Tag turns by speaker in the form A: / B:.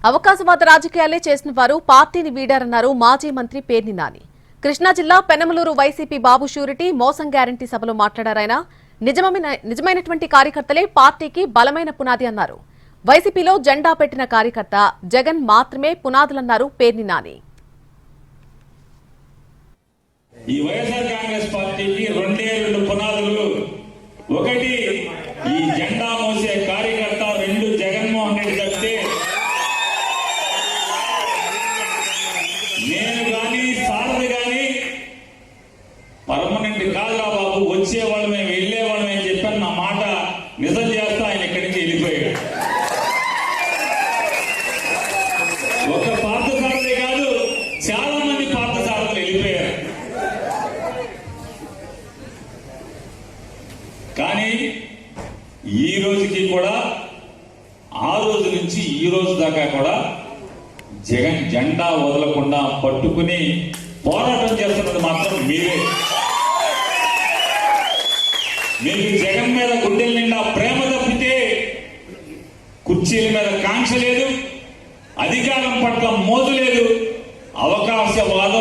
A: అవకాశవాద రాజకీయాలే చేసిన వారు పార్టీని వీడారన్నారు మాజీ మంత్రి పేర్ని నాని. కృష్ణా జిల్లా పెనమలూరు వైసీపీ బాబు షూరిటీ మోసం గ్యారంటీ సభలో మాట్లాడారాయన. నిజమైనటువంటి కార్యకర్తలే పార్టీకి బలమైన పునాది అన్నారు. వైసీపీలో జెండా పెట్టిన కార్యకర్త జగన్ మాత్రమే పునాదులన్నారు పేర్ని నాని.
B: ఈ వైఎస్ఆర్ కాంగ్రెస్ పార్టీకి రెండు పునాదులు. ఒకటి ఈ జెండా మోసే కార్యకర్త, రెండు జగన్మోహన్ రెడ్డి తప్పితే నేను గాని సారథి గాని పర్మనెంట్ కాదురా బాబు, వచ్చేవాళ్ళమే వెళ్ళేవాళ్ళమే అని చెప్పని నా మాట నిజం చేస్తా ఆయన ఇక్కడి నుంచి వెళ్ళిపోయాడు. ఒక పార్థ సారథి కాదు, చాలా మంది పార్థ సారథులు వెళ్ళిపోయారు. కానీ ఈ రోజుకి కూడా, ఆ రోజు నుంచి ఈ రోజు దాకా కూడా జగన్ జెండా వదలకుండా పట్టుకుని పోరాటం చేస్తున్నది మాత్రం మీరే. మీకు జగన్ మీద గుండెల నిండా ప్రేమ తప్పితే కుర్చీల మీద కాంక్ష లేదు, అధికారం పట్ల మోజు లేదు, అవకాశవాద